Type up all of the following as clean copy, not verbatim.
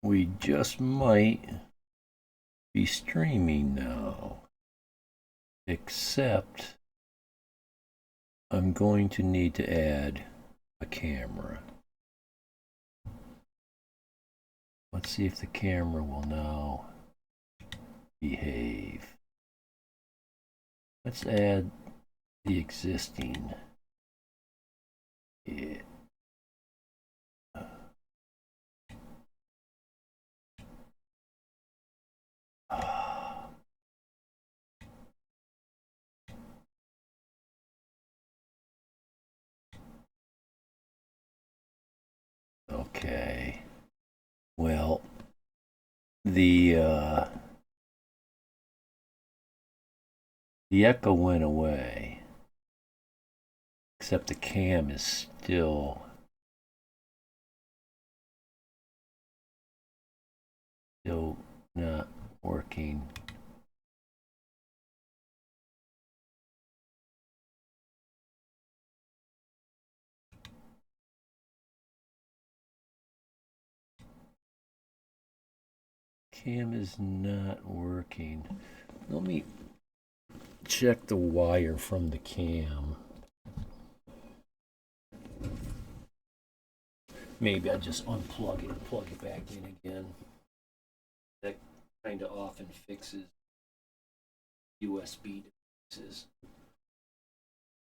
we just might be streaming now. Except I'm going to need to add a camera. Let's see if the camera will now behave. Let's add the existing. Yeah. Okay. Well, the echo went away, except the cam is still not working. Cam is not working. Let me check the wire from the cam. Maybe I just unplug it and plug it back in again. That kind of often fixes USB devices.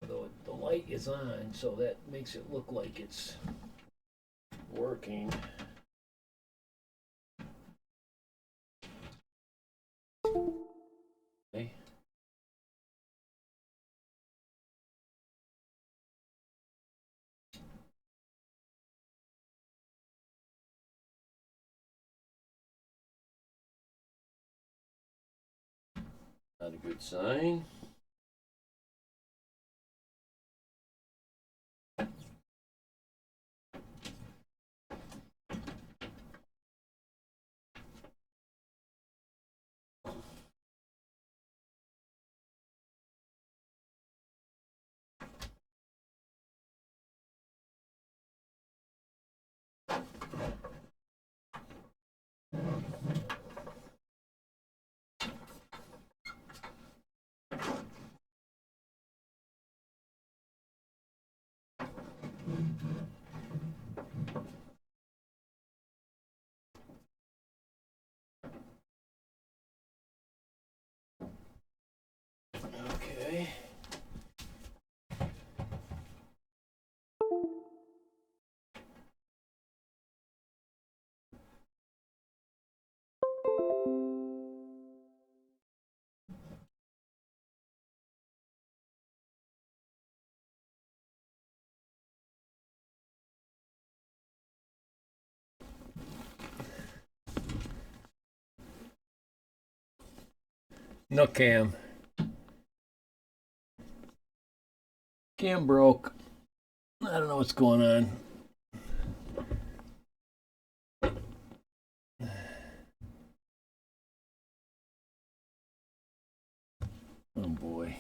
Although the light is on, so that makes it look like it's working. Okay. Not a good sign. Okay. No cam. Cam broke. I don't know what's going on. Oh boy.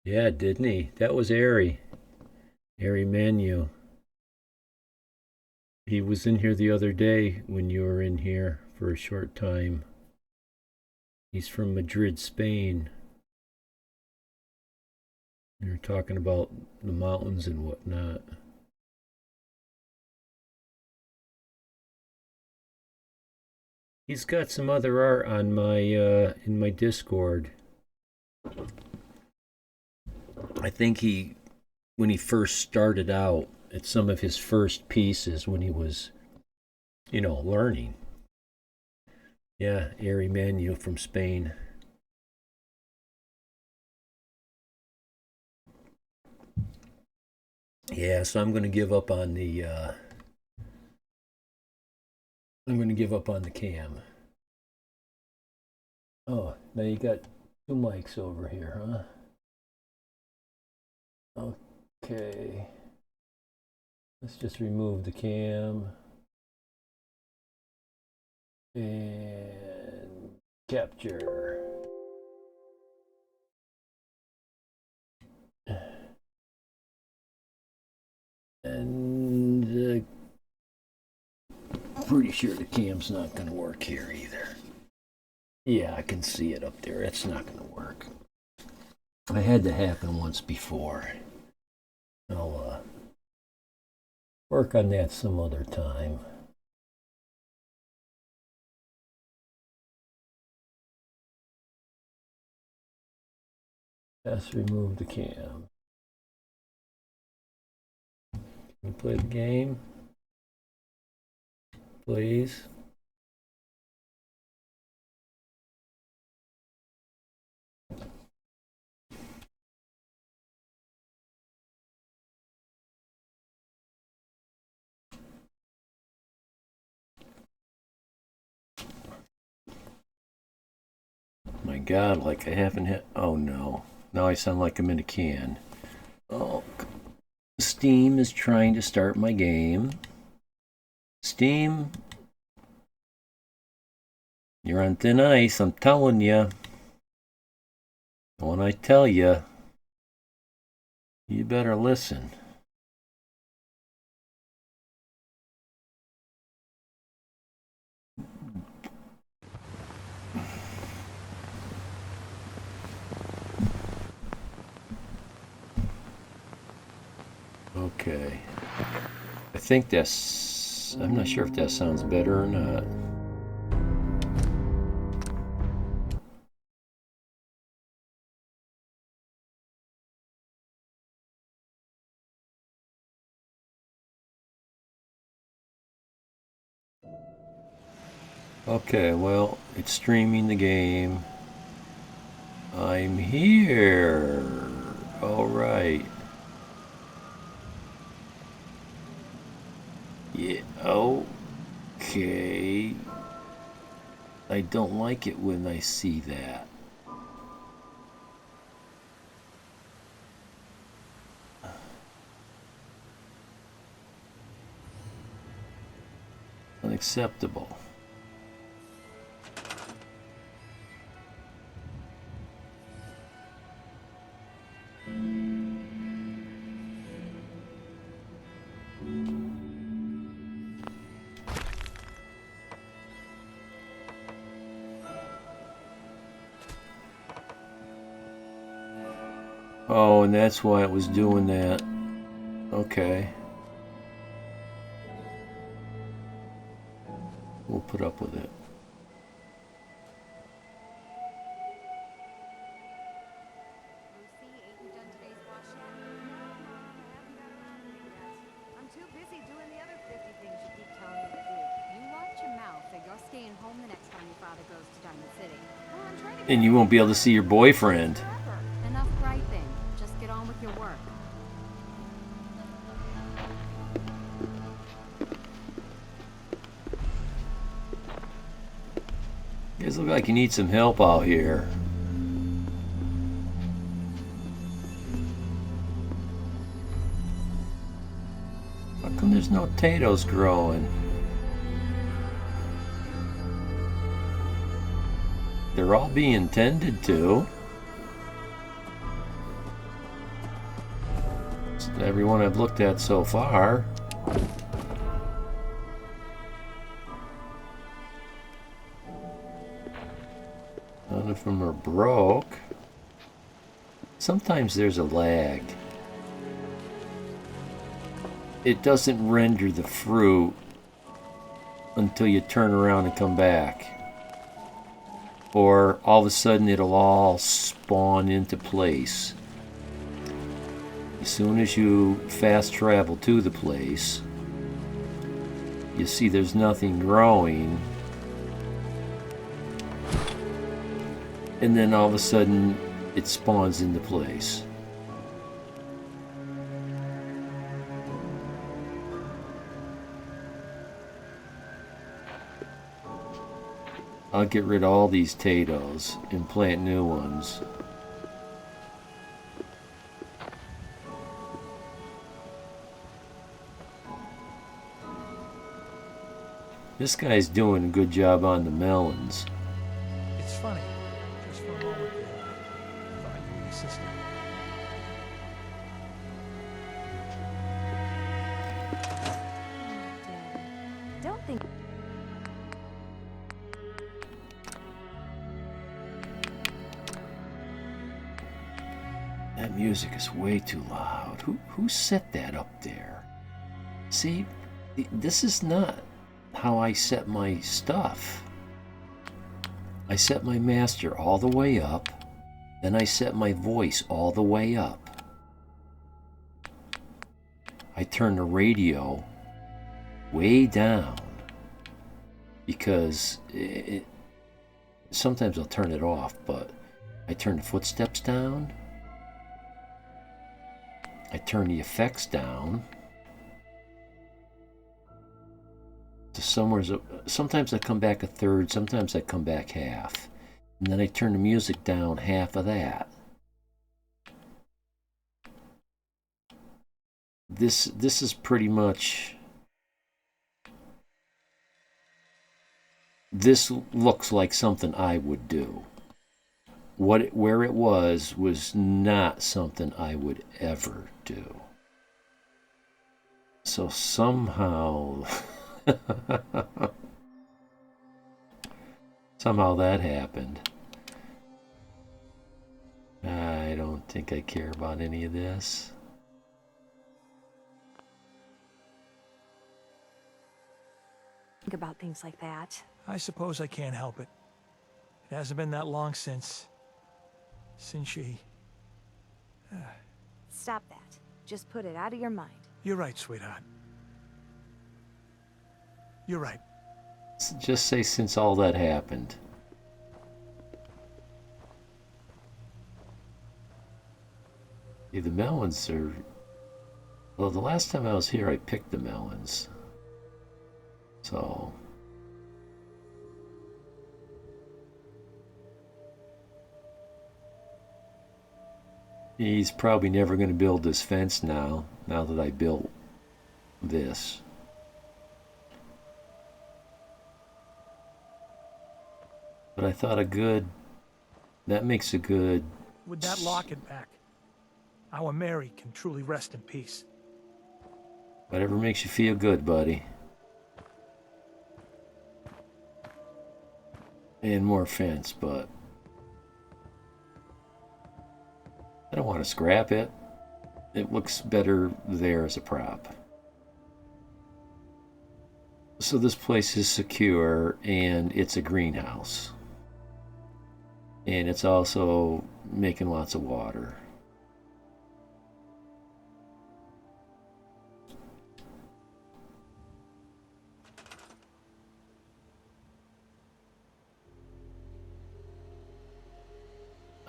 Yeah, didn't he? That was Airy. Airy Manu. He was in here the other day when you were in here for a short time. He's from Madrid, Spain. We were talking about the mountains and whatnot. He's got some other art on my in my Discord. I think when he first started out, at some of his first pieces when he was, learning. Yeah, Ari Manu from Spain. Yeah, so I'm going to give up on the cam. Oh, now you got two mics over here, huh? Okay. Let's just remove the cam. And capture. And pretty sure the cam's not going to work here either. Yeah, I can see it up there. It's not going to work. I had to happen once before. I'll work on that some other time. Just remove the cam. Can we play the game? Please. My God, like I haven't hit. Oh no. Now I sound like I'm in a can. Oh, Steam is trying to start my game. Steam, you're on thin ice, I'm telling you. When I tell you, you better listen. Okay. I think that's... I'm not sure if that sounds better or not. Okay, well, it's streaming the game. I'm here. All right. Yeah, okay. I don't like it when I see that. Unacceptable. Oh, and that's why it was doing that. Okay. We'll put up with it. And you won't be able to see your boyfriend. Enough griping. Just get on with your work. You guys look like you need some help out here. How come there's no potatoes growing? They're all being tended to. It's everyone I've looked at so far. None of them are broke. Sometimes there's a lag. It doesn't render the fruit until you turn around and come back. Or all of a sudden it'll all spawn into place. As soon as you fast travel to the place, you see there's nothing growing. And then all of a sudden it spawns into place. I'll get rid of all these potatoes and plant new ones. This guy's doing a good job on the melons. It's funny. Just for a moment there, I thought you were your sister. Don't think. That music is way too loud. Who set that up there? See, this is not how I set my stuff. I set my master all the way up, then I set my voice all the way up. I turn the radio way down because sometimes I'll turn it off, but I turn the footsteps down. I turn the effects down to somewhere. Sometimes I come back a third, sometimes I come back half. And then I turn the music down half of that. This is pretty much... This looks like something I would do. Where it was not something I would ever do. So somehow somehow that happened. I don't think I care about any of this. Think about things like that. I suppose I can't help it. It hasn't been that long since she... Stop that. Just put it out of your mind. You're right, sweetheart. You're right. Just say since all that happened. See, the melons are... Well, the last time I was here, I picked the melons. So... He's probably never going to build this fence now that I built this. But I thought that makes a good... With that locket back, our Mary can truly rest in peace. Whatever makes you feel good, buddy. And more fence, but... I don't want to scrap it. It looks better there as a prop. So this place is secure, and it's a greenhouse. And it's also making lots of water.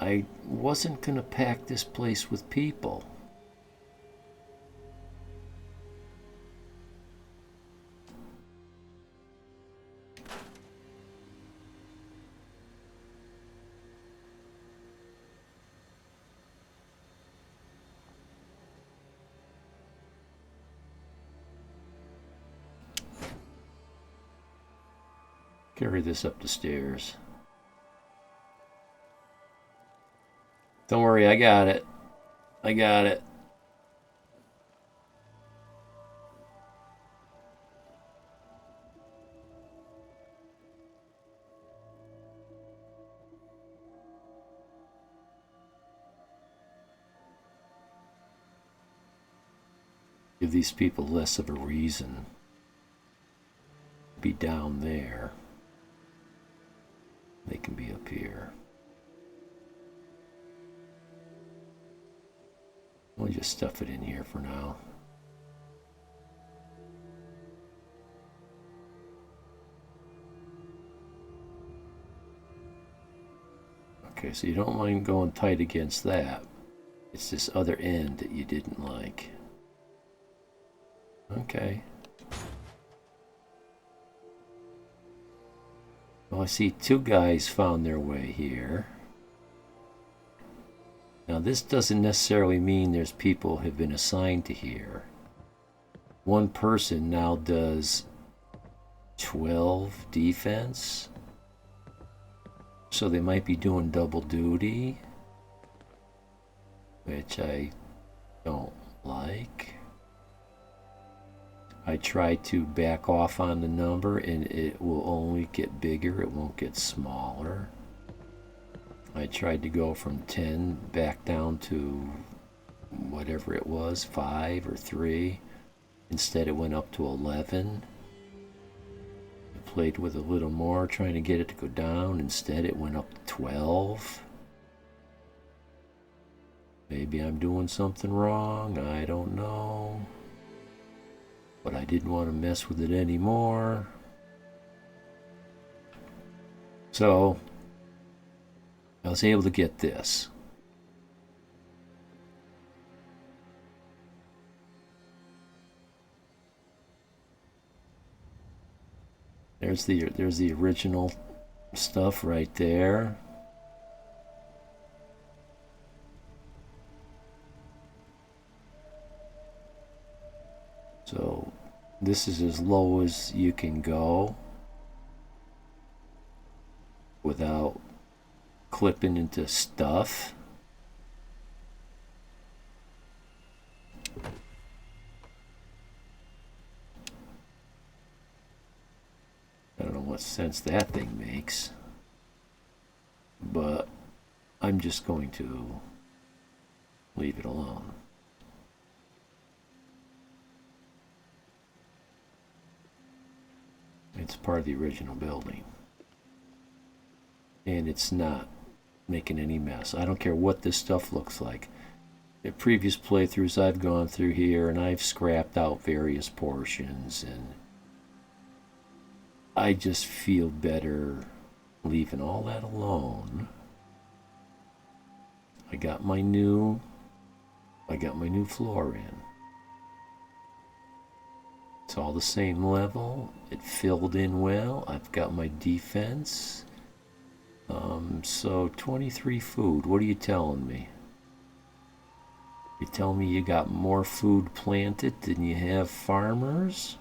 I wasn't going to pack this place with people. Carry this up the stairs. Don't worry, I got it. I got it. Give these people less of a reason to be down there. They can be up here. We'll just stuff it in here for now. Okay, so you don't mind going tight against that. It's this other end that you didn't like. Okay. Well, I see two guys found their way here. Now, this doesn't necessarily mean there's people have been assigned to here. One person now does 12 defense. So they might be doing double duty, which I don't like. I try to back off on the number and it will only get bigger, it won't get smaller. I tried to go from 10 back down to whatever it was, 5 or 3. Instead it went up to 11. I played with a little more, trying to get it to go down. Instead it went up to 12. Maybe I'm doing something wrong, I don't know. But I didn't want to mess with it anymore. So I was able to get this. There's the original stuff right there. So this is as low as you can go without clipping into stuff. I don't know what sense that thing makes, but I'm just going to leave it alone. It's part of the original building. And it's not making any mess. I don't care what this stuff looks like. The previous playthroughs I've gone through here, and I've scrapped out various portions, and I just feel better leaving all that alone. I got my new floor in. It's all the same level. It filled in well. I've got my defense. So 23 food. What are you telling me? You telling me you got more food planted than you have farmers?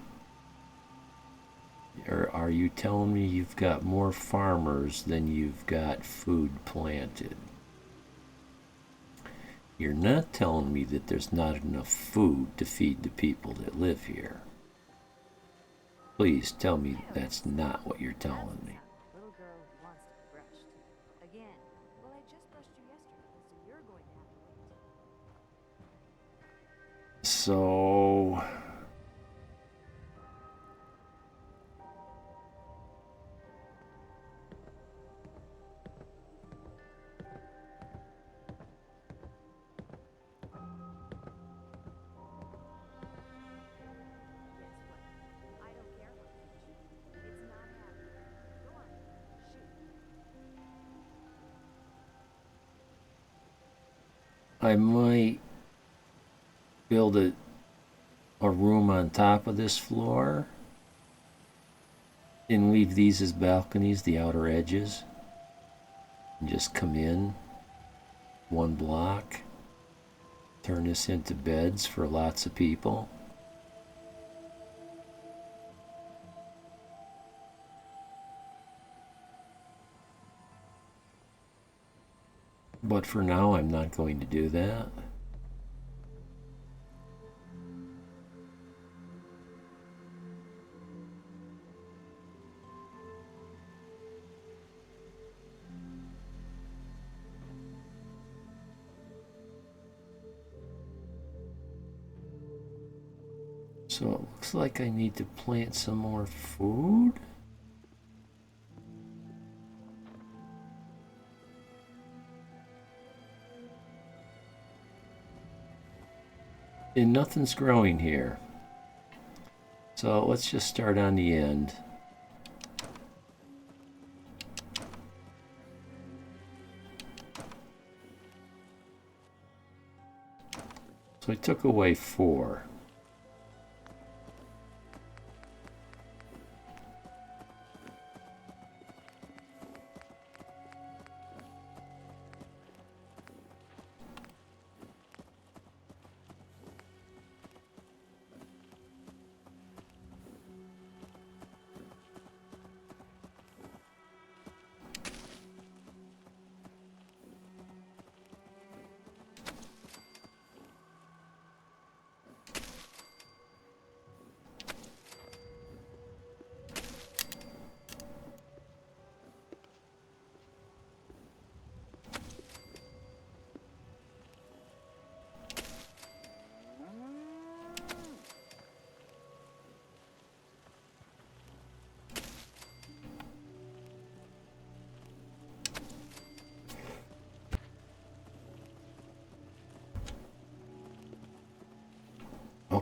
Or are you telling me you've got more farmers than you've got food planted? You're not telling me that there's not enough food to feed the people that live here. Please tell me that's not what you're telling me. Little girl wants to be brushed. Again. Well, I just brushed you yesterday, so you're going to have to wait. So I don't care what you choose. It's not happening. Go on. Shoot. I might build a room on top of this floor and leave these as balconies, the outer edges, and just come in one block, turn this into beds for lots of people. But for now, I'm not going to do that. So it looks like I need to plant some more food. And nothing's growing here. So let's just start on the end. So I took away 4.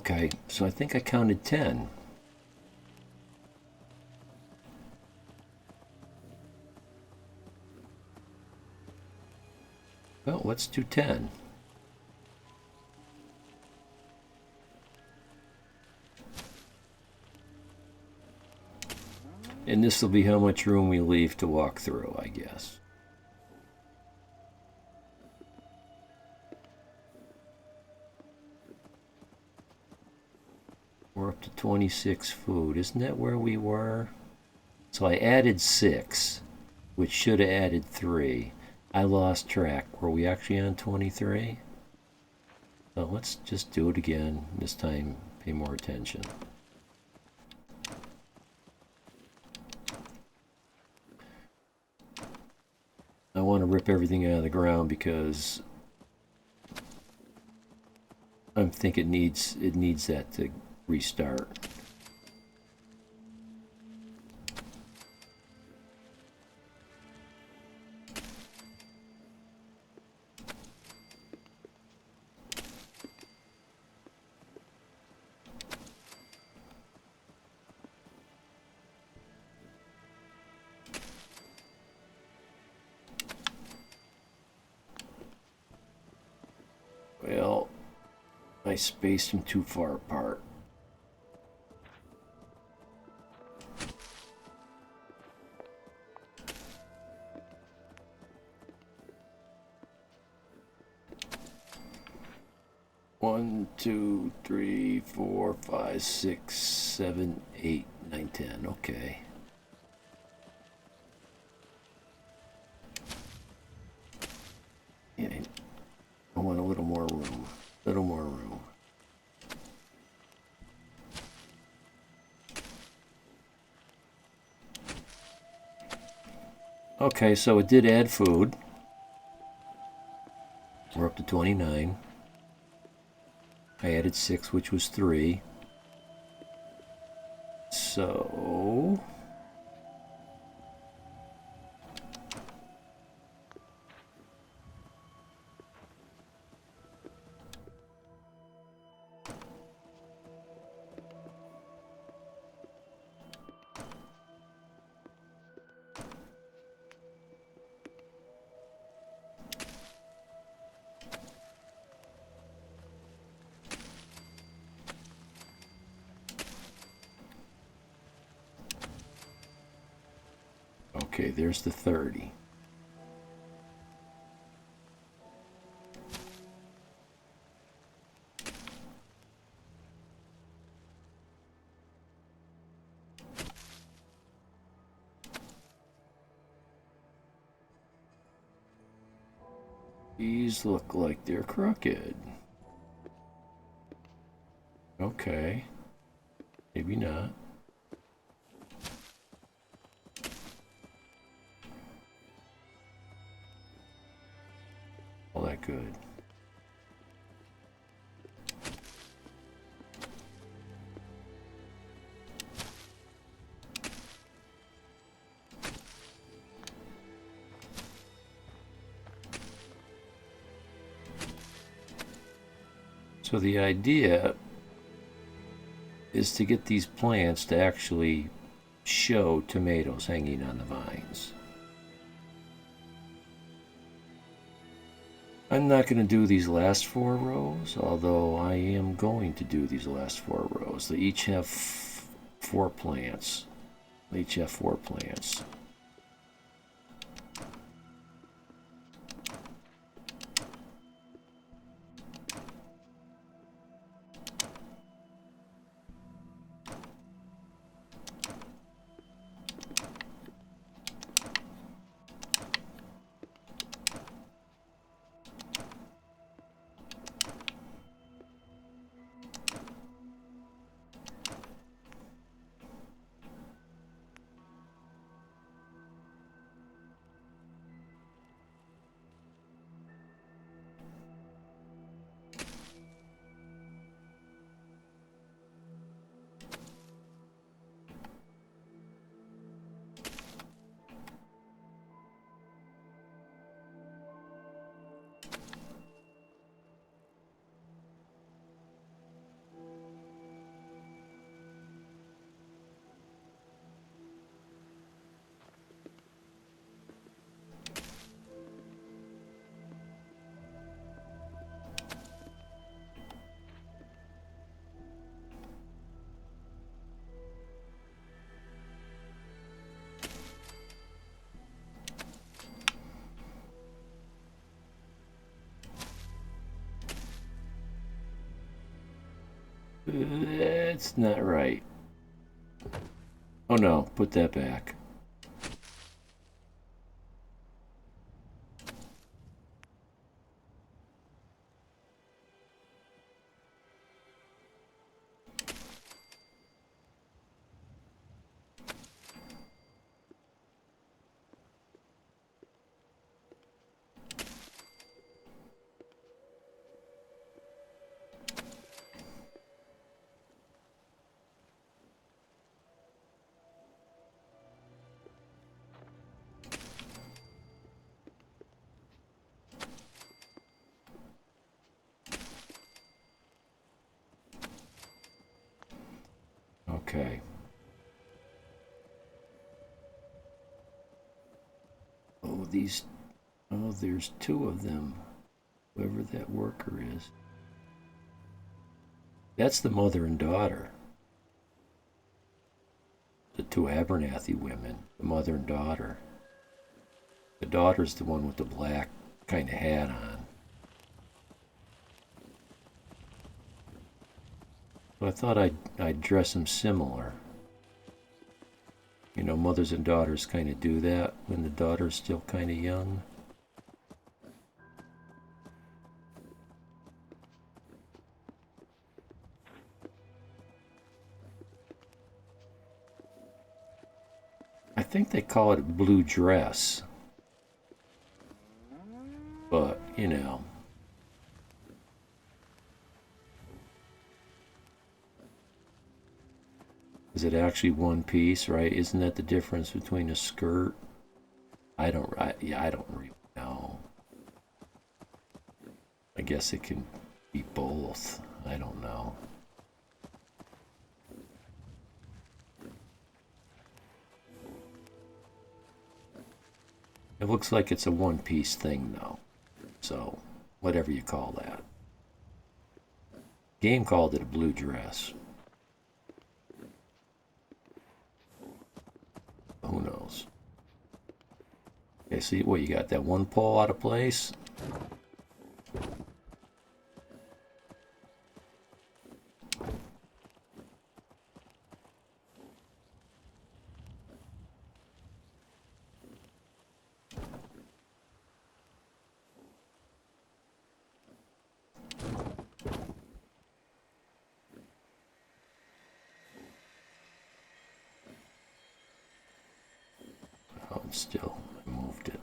Okay, so I think I counted 10. Well, let's do 10. And this will be how much room we leave to walk through, I guess. We're up to 26 food. Isn't that where we were? So I added 6, which should have added 3. I lost track. Were we actually on 23? So let's just do it again. This time, pay more attention. I want to rip everything out of the ground because I think it needs that to restart. Well, I spaced them too far apart. One, two, three, 4, 5, 6, 7, 8, 9, 10. Okay. Yeah, I want a little more room. A little more room. Okay, so it did add food. We're up to 29. I added 6, which was 3. So... Okay, there's the 30. These look like they're crooked. Okay. Maybe not. All that good. So the idea is to get these plants to actually show tomatoes hanging on the vines. I'm not going to do these last 4 rows, although I am going to do these last 4 rows. They each have 4 plants. They each have 4 plants. That's not right. Oh no, put that back. Okay. Oh, these. Oh, there's two of them. Whoever that worker is. That's the mother and daughter. The two Abernathy women, the mother and daughter. The daughter's the one with the black kind of hat on. So I thought I'd dress them similar. You know, mothers and daughters kind of do that when the daughter's still kind of young. I think they call it a blue dress. But, you know. Is it actually one piece, right? Isn't that the difference between a skirt? I don't really know. I guess it can be both. I don't know. It looks like it's a one-piece thing, though. So, whatever you call that. Game called it a blue dress. Who knows? Okay, see what you got? That one pole out of place? Oh, it's still, I moved it.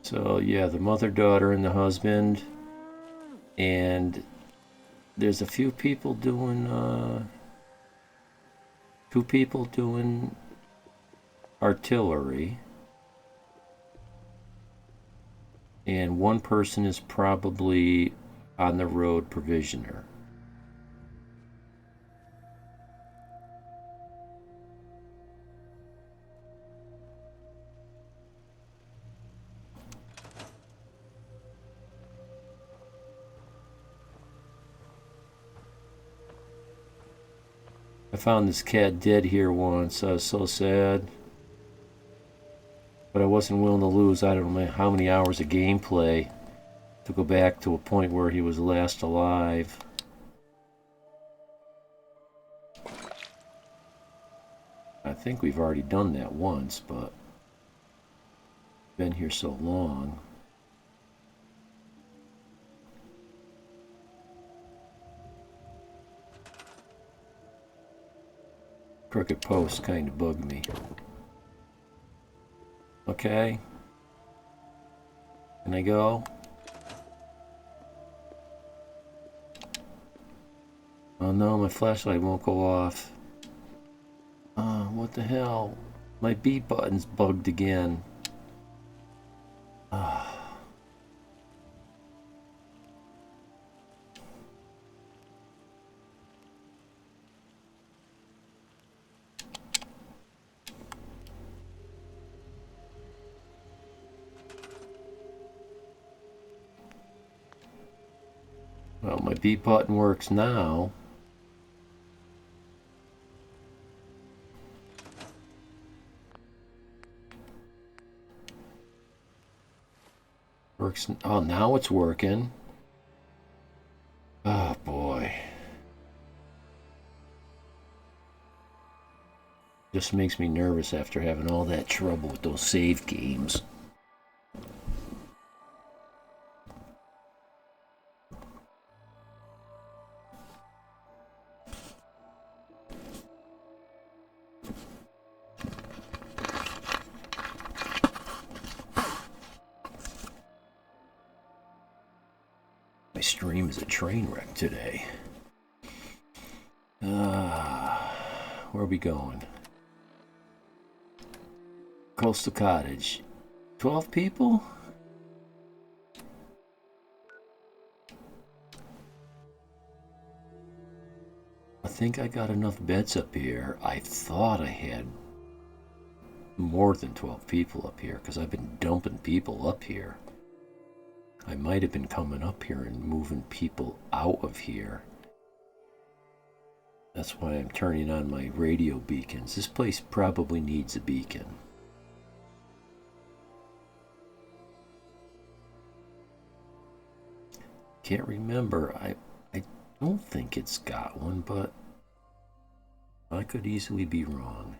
So yeah, the mother, daughter, and the husband, and there's a few people doing, 2 people doing artillery, and one person is probably on the road provisioner. I found this cat dead here once. I was so sad. But I wasn't willing to lose, I don't know how many hours of gameplay to go back to a point where he was last alive. I think we've already done that once, but been here so long. Crooked posts kind of bug me. Okay. Can I go? Oh no, my flashlight won't go off. What the hell? My B button's bugged again. Well, my B button works now. Works. Oh, now it's working. Oh, boy. Just makes me nervous after having all that trouble with those save games. My stream is a train wreck today. Where are we going? Coastal Cottage. 12 people? I think I got enough beds up here. I thought I had more than 12 people up here because I've been dumping people up here. I might have been coming up here and moving people out of here. That's why I'm turning on my radio beacons. This place probably needs a beacon. Can't remember. I don't think it's got one, but I could easily be wrong.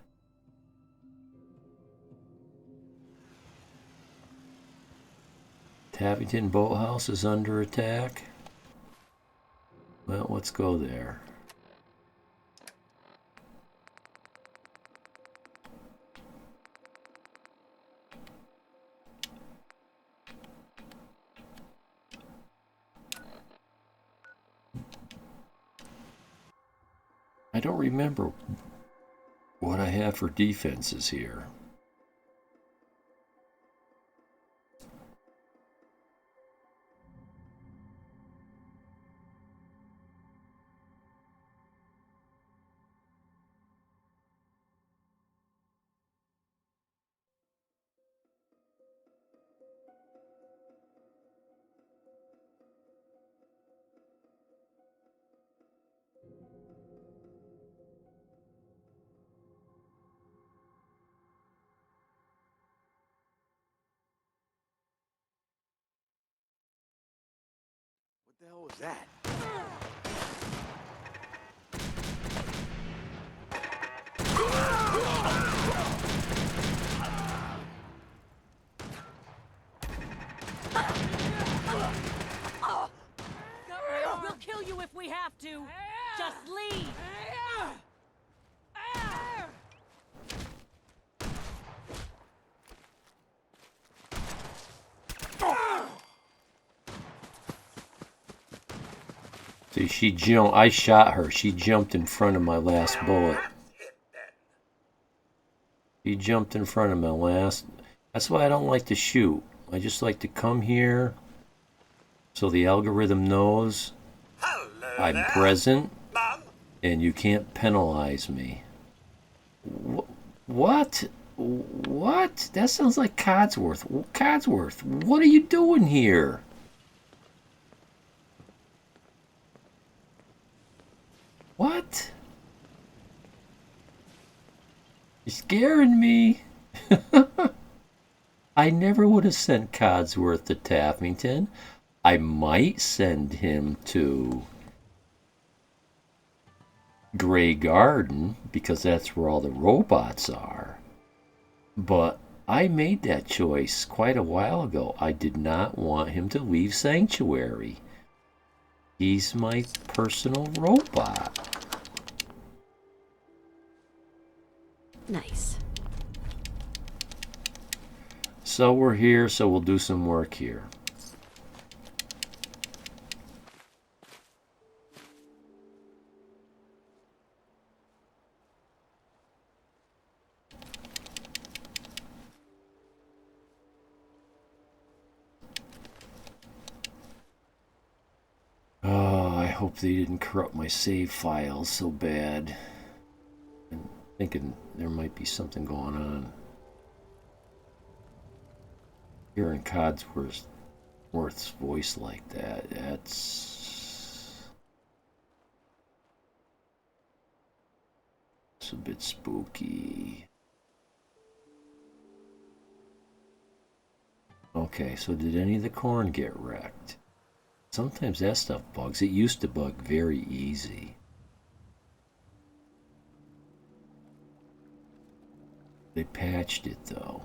Tappington Boathouse is under attack. Well, let's go there. I don't remember what I have for defenses here. What the hell was that? We'll kill you if we have to. Just leave. See, she jumped. I shot her. She jumped in front of my last bullet. She jumped in front of my last. That's why I don't like to shoot. I just like to come here so the algorithm knows I'm present and you can't penalize me. What? What? That sounds like Codsworth. Codsworth, what are you doing here? What? You're scaring me. I never would have sent Codsworth to Taffington. I might send him to Grey Garden because that's where all the robots are. But I made that choice quite a while ago. I did not want him to leave Sanctuary. He's my personal robot. Nice. So we're here, so we'll do some work here. Oh, I hope they didn't corrupt my save files so bad. I'm thinking there might be something going on. Hearing Codsworth's voice like that, it's a bit spooky. Okay, so did any of the corn get wrecked? Sometimes that stuff bugs. It used to bug very easy. They patched it though.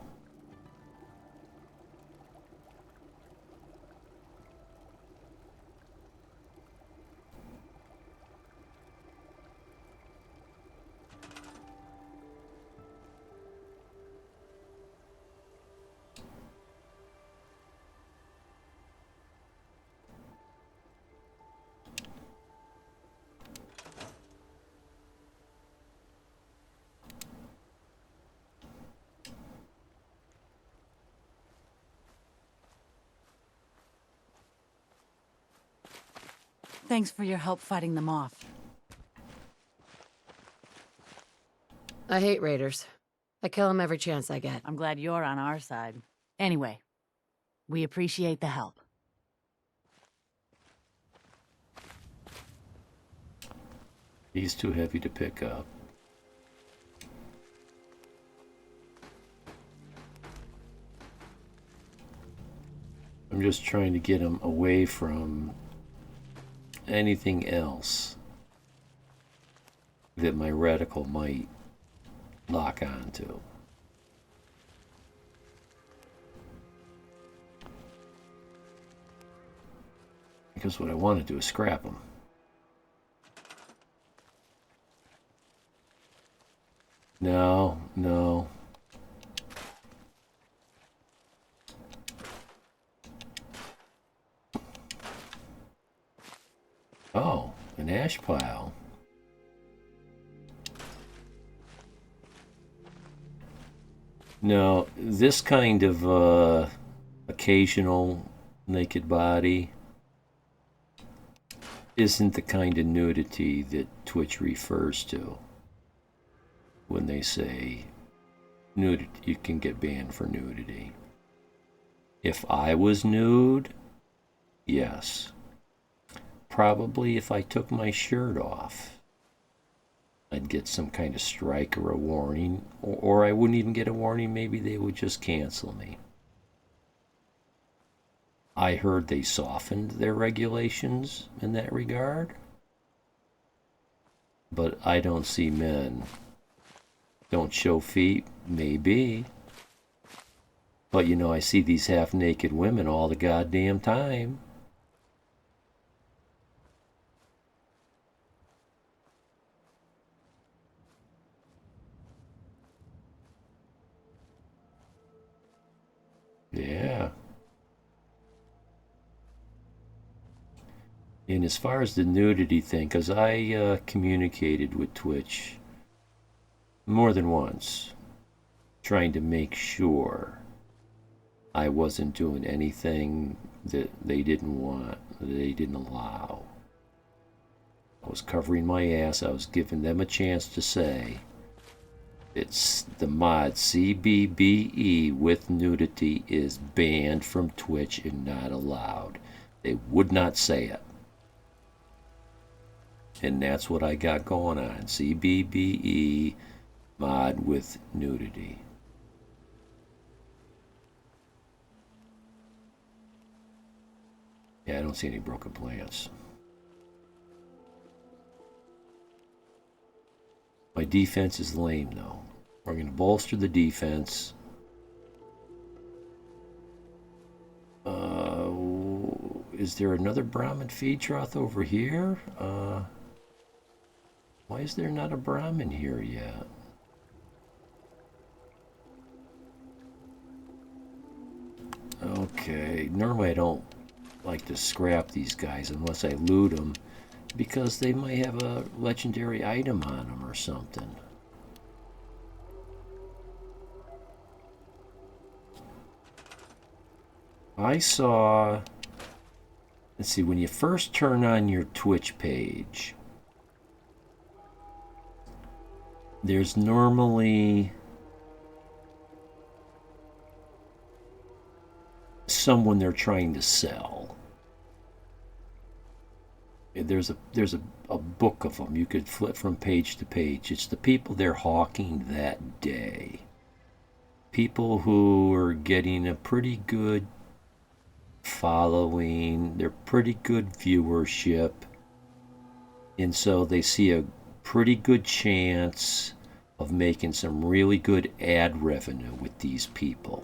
Thanks for your help fighting them off. I hate raiders. I kill them every chance I get. I'm glad you're on our side. Anyway, we appreciate the help. He's too heavy to pick up. I'm just trying to get him away from anything else that my reticle might lock onto. Because what I want to do is scrap them. No, no. Oh, an ash pile. No, this kind of occasional naked body isn't the kind of nudity that Twitch refers to when they say nudity, you can get banned for nudity. If I was nude, yes. Probably if I took my shirt off, I'd get some kind of strike or a warning, or I wouldn't even get a warning. Maybe they would just cancel me. I heard they softened their regulations in that regard, but I don't see men. Don't show feet, maybe. But you know, I see these half-naked women all the goddamn time. Yeah. And as far as the nudity thing, because I communicated with Twitch more than once, trying to make sure I wasn't doing anything that they didn't want, that they didn't allow. I was covering my ass. I was giving them a chance to say, it's the mod CBBE with nudity is banned from Twitch and not allowed. They would not say it. And that's what I got going on. CBBE mod with nudity. Yeah, I don't see any broken plants. My defense is lame, though. We're going to bolster the defense. Is there another Brahmin feed trough over here? Why is there not a Brahmin here yet? Okay, normally I don't like to scrap these guys unless I loot them, because they might have a legendary item on them or something. I saw, let's see, when you first turn on your Twitch page, there's normally someone they're trying to sell. There's a book of them. You could flip from page to page. It's the people they're hawking that day. People who are getting a pretty good following, they're pretty good viewership, and so they see a pretty good chance of making some really good ad revenue with these people.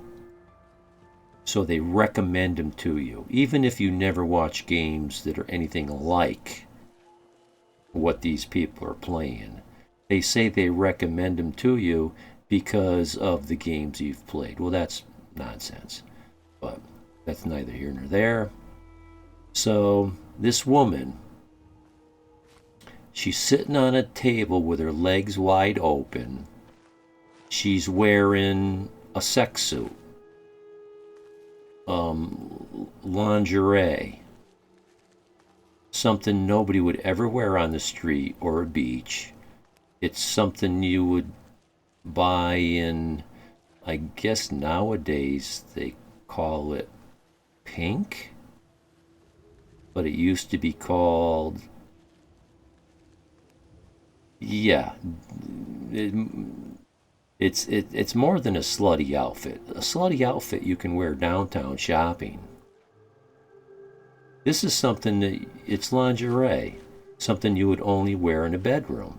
So they recommend them to you, even if you never watch games that are anything like what these people are playing. They say they recommend them to you because of the games you've played. Well, that's nonsense, but that's neither here nor there. So this woman, she's sitting on a table with her legs wide open. She's wearing a sex suit, lingerie, something nobody would ever wear on the street or a beach. It's something you would buy in, I guess nowadays they call it pink, but it used to be called, yeah, it's more than a slutty outfit. A slutty outfit you can wear downtown shopping. This is something that, it's lingerie, something you would only wear in a bedroom.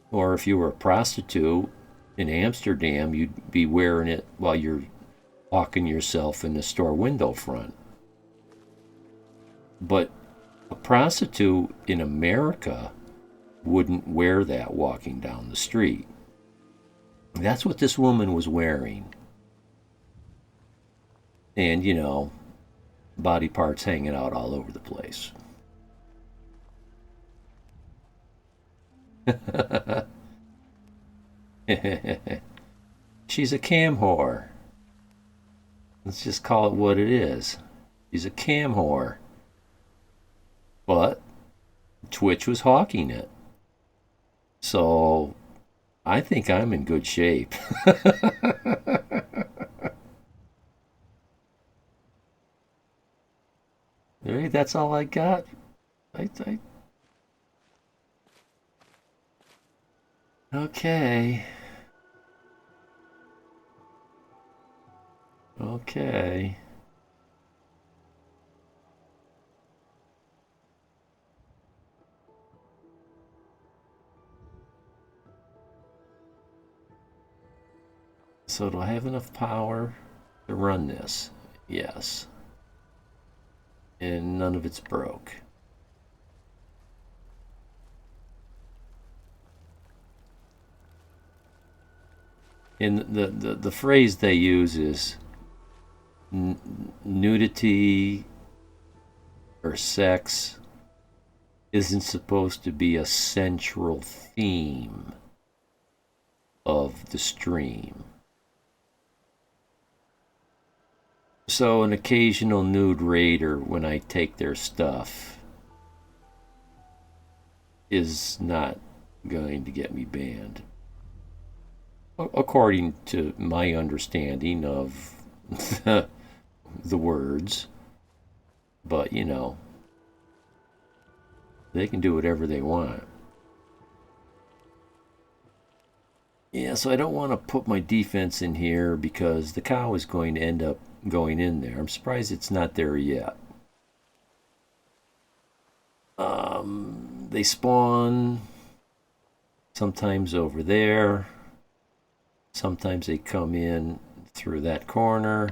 Or if you were a prostitute in Amsterdam, you'd be wearing it while you're hawking yourself in the store window front. But a prostitute in America wouldn't wear that walking down the street. That's what this woman was wearing. And, you know, body parts hanging out all over the place. She's a cam whore. Let's just call it what it is. She's a cam whore. But Twitch was hawking it. So I think I'm in good shape. Hey, that's all I got. Okay. Okay. So do I have enough power to run this? Yes. And none of it's broke. And the phrase they use is nudity or sex isn't supposed to be a central theme of the stream. So an occasional nude raider, when I take their stuff, is not going to get me banned. According to my understanding of the words. But, you know, they can do whatever they want. Yeah, so I don't want to put my defense in here because the cow is going to end up going in there. I'm surprised it's not there yet. They spawn sometimes over there. Sometimes they come in through that corner.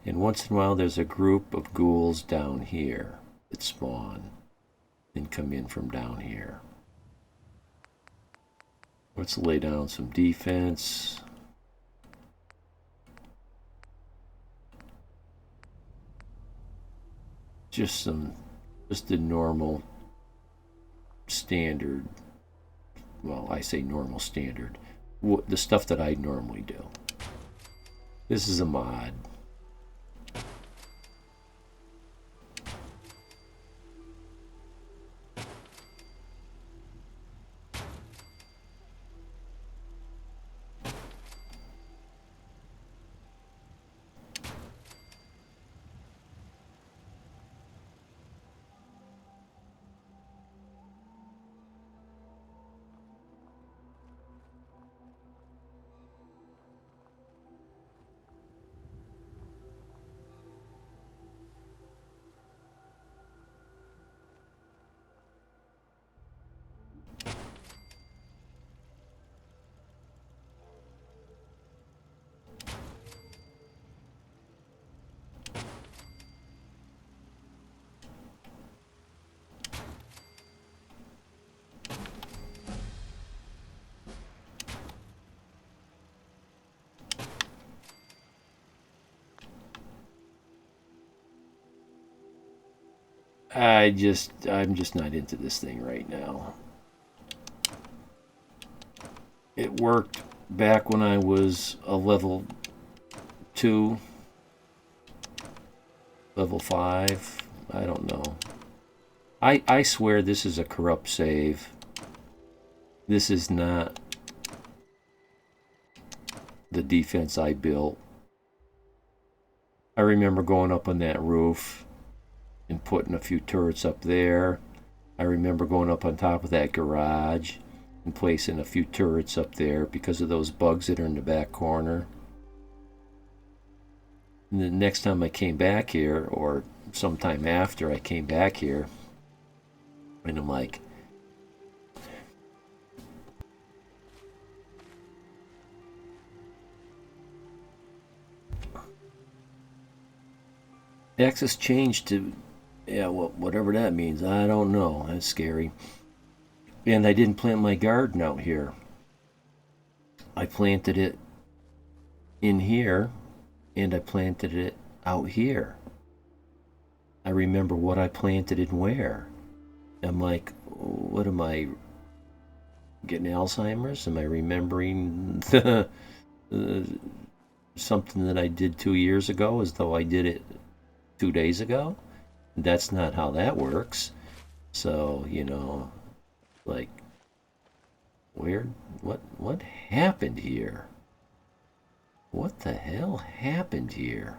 And once in a while there's a group of ghouls down here that spawn and come in from down here. Let's lay down some defense. Just the normal standard, well, I say normal standard, the stuff that I normally do. This is a mod. I'm just not into this thing right now. It worked back when I was a level 2, level 5. I don't know. I swear this is a corrupt save. This is not the defense I built. I remember going up on that roof and putting a few turrets up there. I remember going up on top of that garage and placing a few turrets up there because of those bugs that are in the back corner. And the next time I came back here, or sometime after I came back here, and I'm like, access changed to, yeah, well, whatever that means. I don't know. That's scary. And I didn't plant my garden out here. I planted it in here, and I planted it out here. I remember what I planted and where. I'm like, what am I getting Alzheimer's? Am I remembering something that I did 2 years ago as though I did it 2 days ago? That's not how that works. So, like, what happened here? What the hell happened here?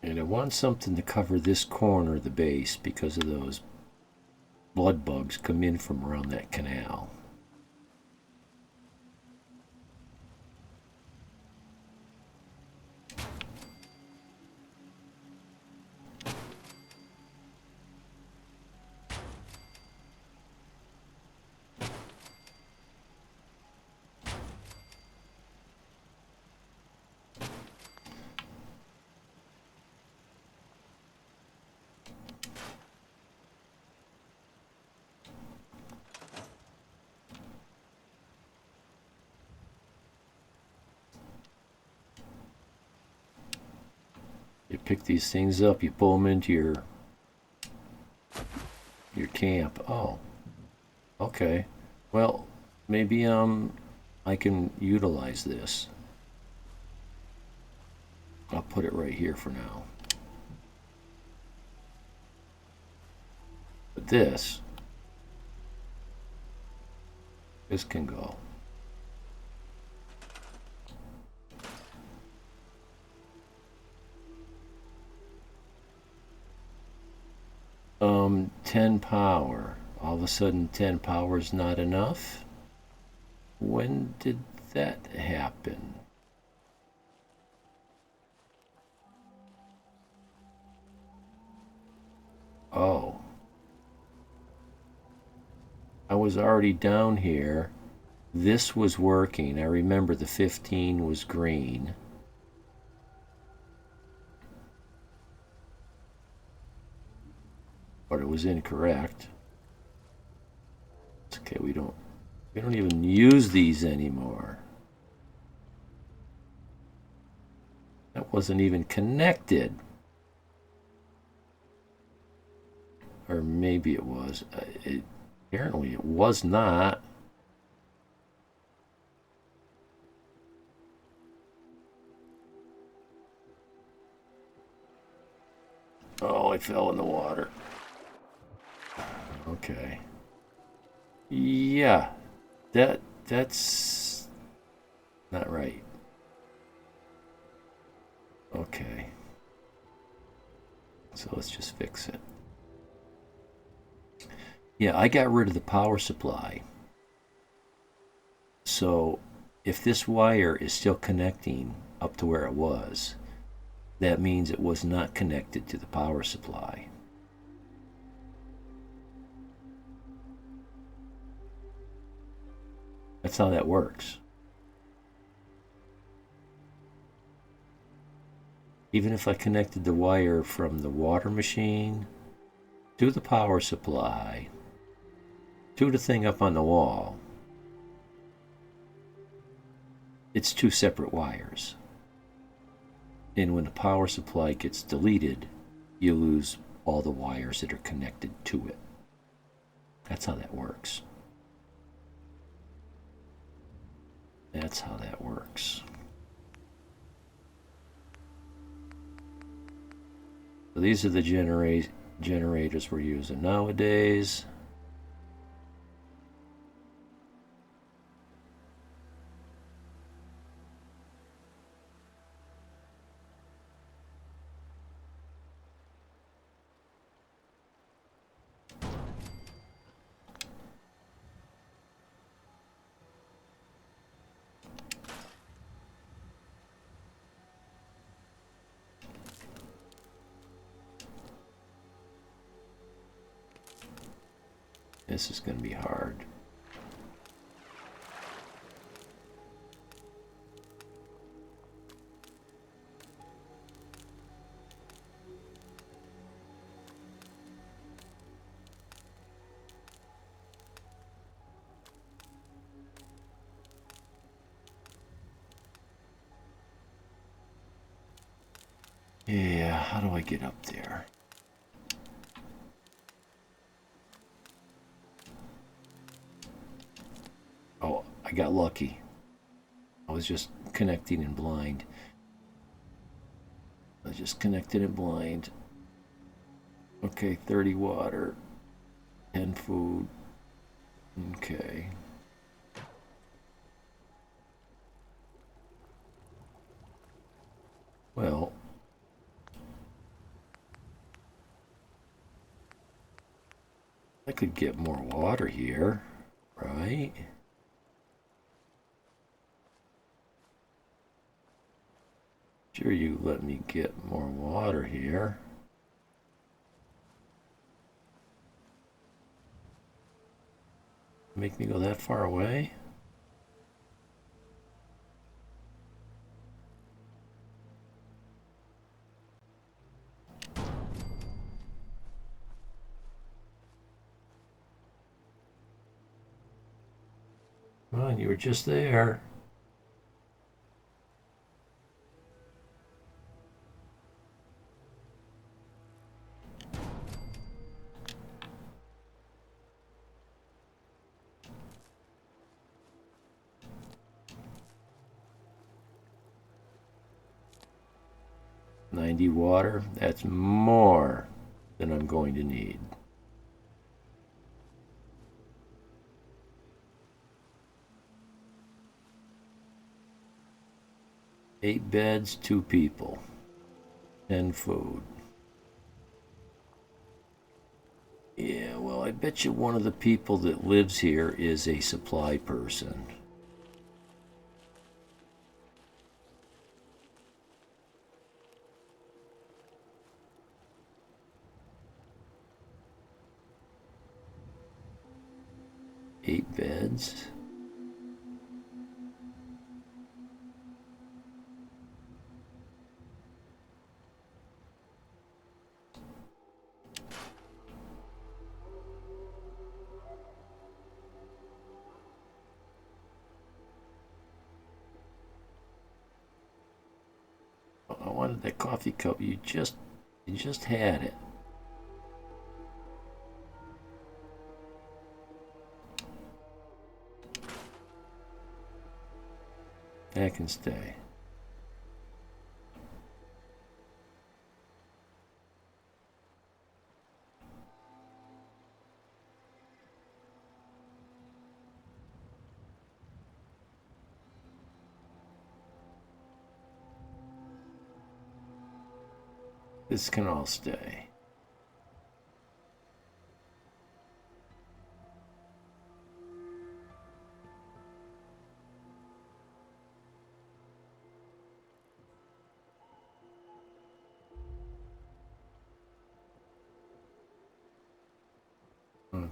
And I want something to cover this corner of the base because of those blood bugs come in from around that canal. You pick these things up, you pull them into your camp. Oh, okay. Well, maybe I can utilize this. I'll put it right here for now. But this can go. Um, 10 power. All of a sudden 10 power is not enough? When did that happen? Oh. I was already down here. This was working. I remember the 15 was green. But it was incorrect. It's okay, we don't even use these anymore. That wasn't even connected. Or maybe it was. Apparently it was not. Oh, I fell in the water. Okay. Yeah. That's not right. Okay. So let's just fix it. Yeah, I got rid of the power supply. So if this wire is still connecting up to where it was, that means it was not connected to the power supply. That's how that works. Even if I connected the wire from the water machine to the power supply to the thing up on the wall, it's two separate wires. And when the power supply gets deleted, you lose all the wires that are connected to it. That's how that works. That's how that works. So these are the generators we're using nowadays. This is going to be hard. Yeah, how do I get up there? Oh, I got lucky. I was just connecting in blind. I just connected in blind. Okay, 30 water, 10 food. Okay. Well, I could get more water here, right? Sure, you let me get more water here. Make me go that far away? Come on, you were just there. $90 water, that's more than I'm going to need. Eight beds, 2 people, 10 food. Yeah, well, I bet you one of the people that lives here is a supply person. Eight beds. I wanted that coffee cup. You just had it. That can stay. This can all stay.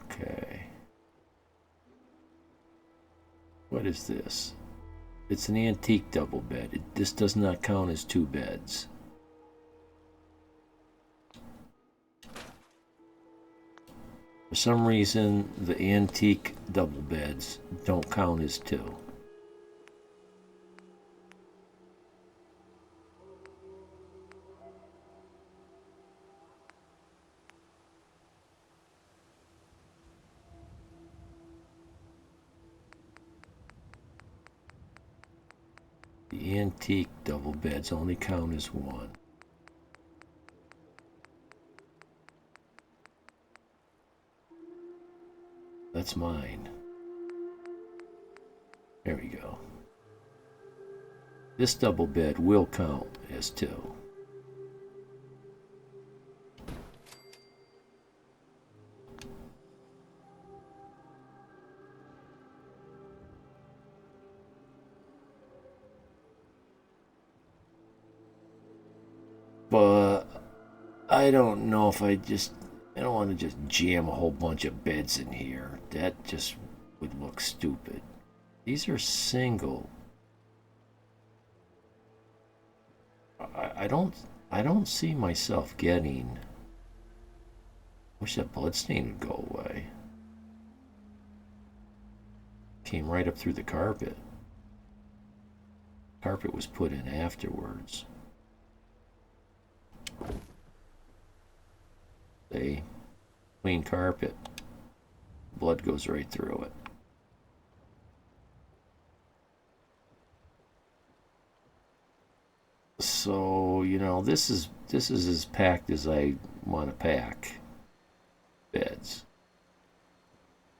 Okay. What is this? It's an antique double bed. This does not count as 2 beds. For some reason, the antique double beds don't count as 2. The antique double beds only count as 1. That's mine. There we go. This double bed will count as 2. But I don't know if I don't want to just jam a whole bunch of beds in here. That just would look stupid. These are single. I don't see myself getting. Wish that bloodstain would go away. Came right up through the carpet. Carpet was put in afterwards. See? Clean carpet. Blood goes right through it. So, you know, this is as packed as I want to pack beds.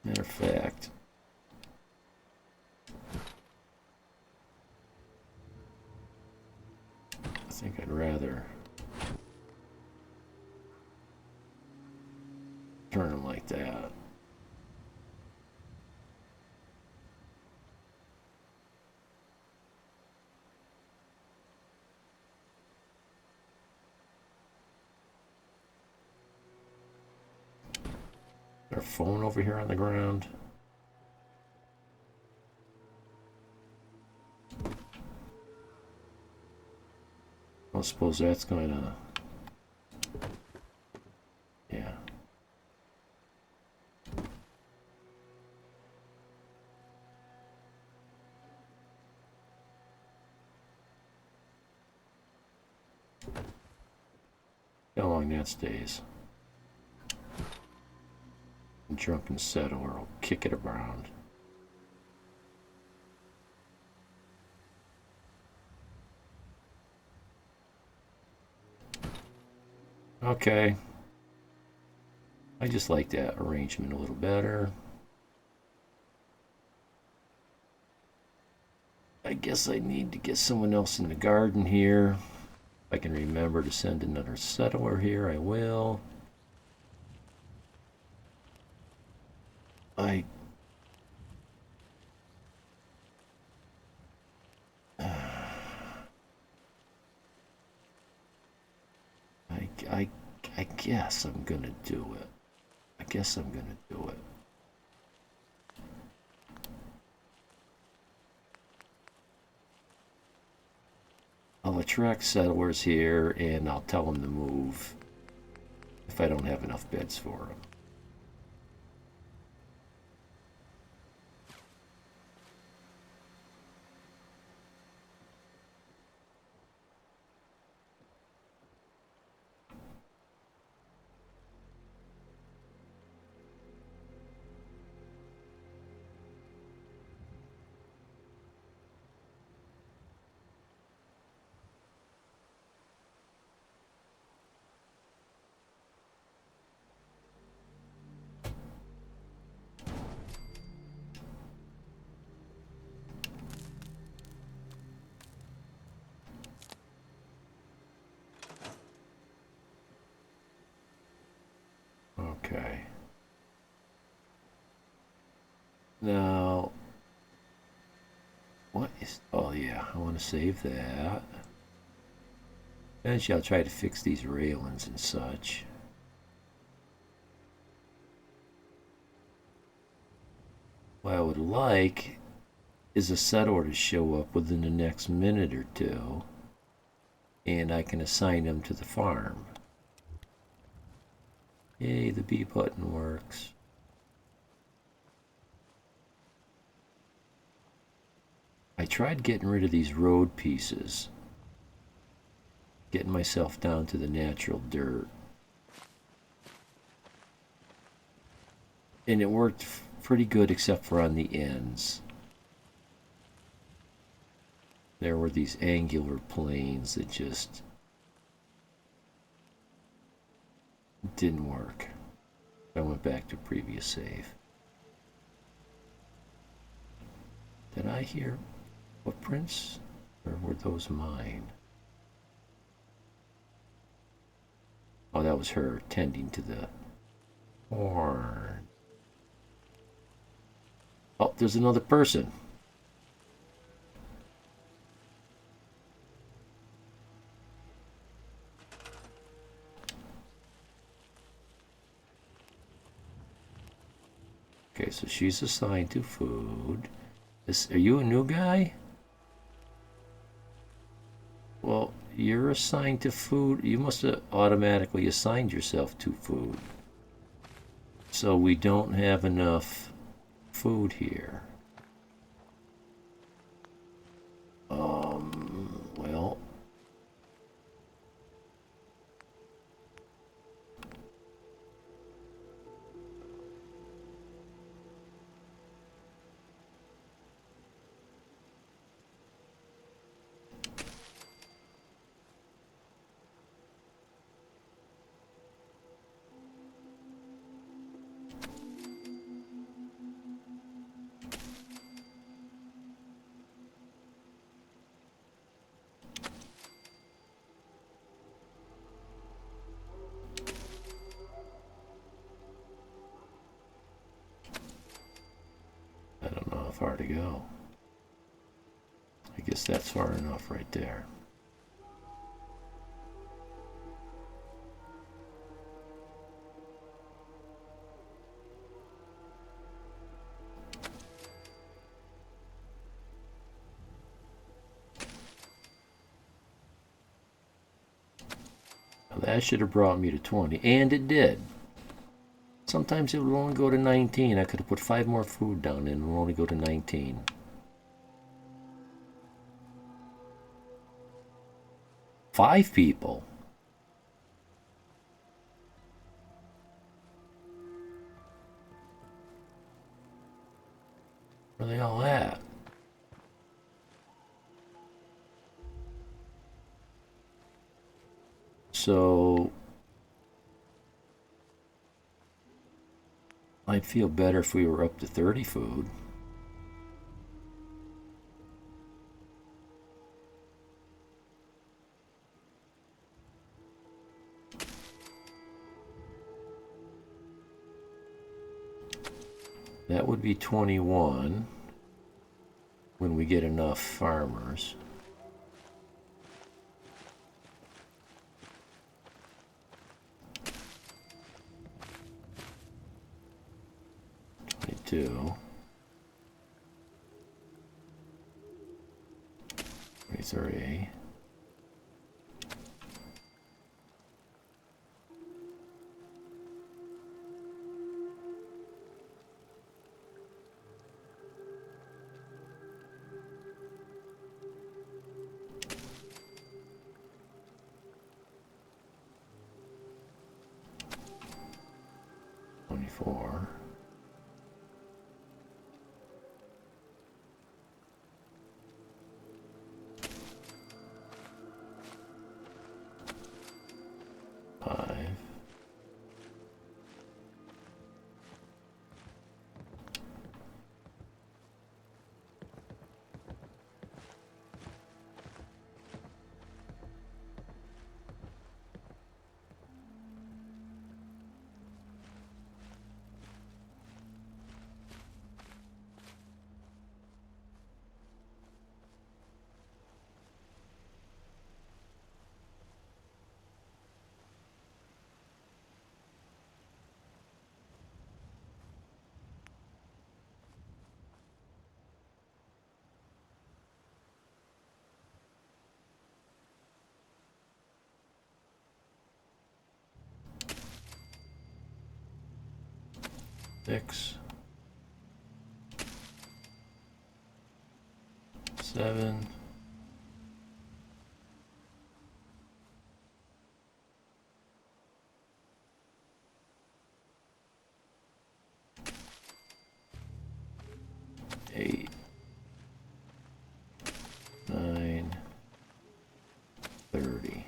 Matter of fact, I think I'd rather turn them like that. Our phone over here on the ground. I suppose that's going to... Yeah. How long that stays. Drunken settler will kick it around. Okay. I just like that arrangement a little better. I guess I need to get someone else in the garden here. If I can remember to send another settler here, I will. I guess I'm gonna do it. I guess I'm gonna do it. I'll attract settlers here and I'll tell them to move if I don't have enough beds for them. Okay. Now, what is... Oh, yeah, I want to save that. Eventually, I'll try to fix these railings and such. what I would like is a settler to show up within the next minute or two, and I can assign them to the farm. Yay, the B button works. I tried getting rid of these road pieces, getting myself down to the natural dirt. And it worked pretty good except for on the ends. There were these angular planes that just didn't work. I went back to previous save. Did I hear footprints? Or were those mine? Oh, that was her tending to the horn. Oh, there's another person. Okay, so she's assigned to food. Are you a new guy? Well, you're assigned to food. You must have automatically assigned yourself to food. So we don't have enough food here. Well. I don't know how far to go. I guess that's far enough right there. Now that should have brought me to 20, and it did. Sometimes it would only go to 19. I could have put 5 more food down and it would only go to 19. Five people. Where are they all at? So I'd feel better if we were up to 30 food. That would be 21 when we get enough farmers. Two. 23. Four. Five. 6, 7, 8, 9, 30.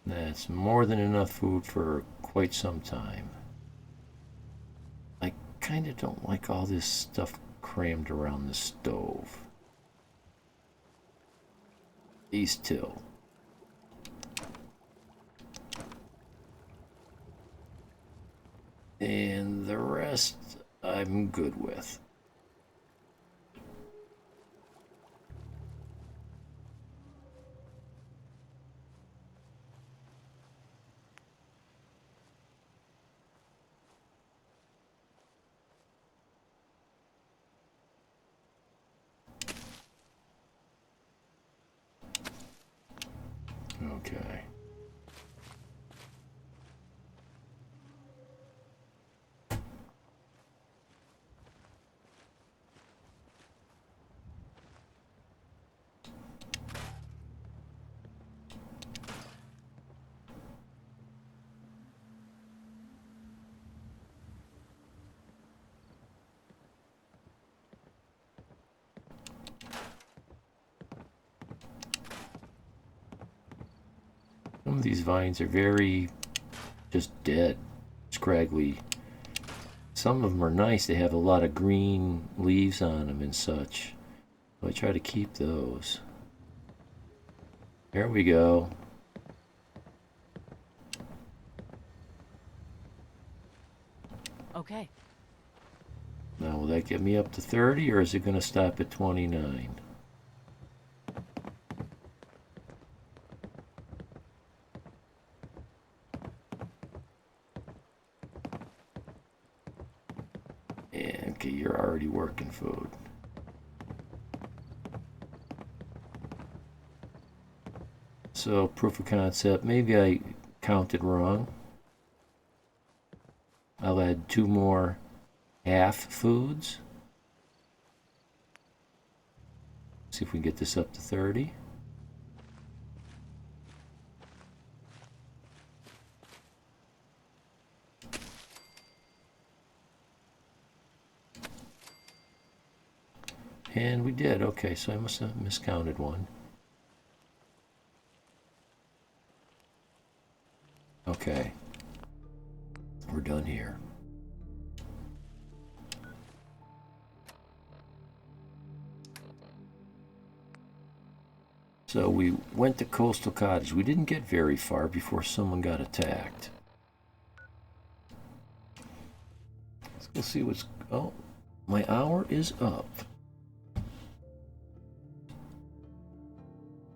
That's more than enough food for quite some time. I kind of don't like all this stuff crammed around the stove. These two. And the rest I'm good with. Okay. Some of these vines are very just dead, scraggly. Some of them are nice. They have a lot of green leaves on them and such. So I try to keep those. There we go. Okay. Now, will that get me up to 30, or is it going to stop at 29? Yeah, okay, you're already working food. So, proof of concept. Maybe I counted wrong. I'll add 2 more half foods. See if we can get this up to 30. And we did. Okay, so I must have miscounted one. Okay. We're done here. So we went to Coastal Cottage. We didn't get very far before someone got attacked. Let's go see what's... Oh, my hour is up.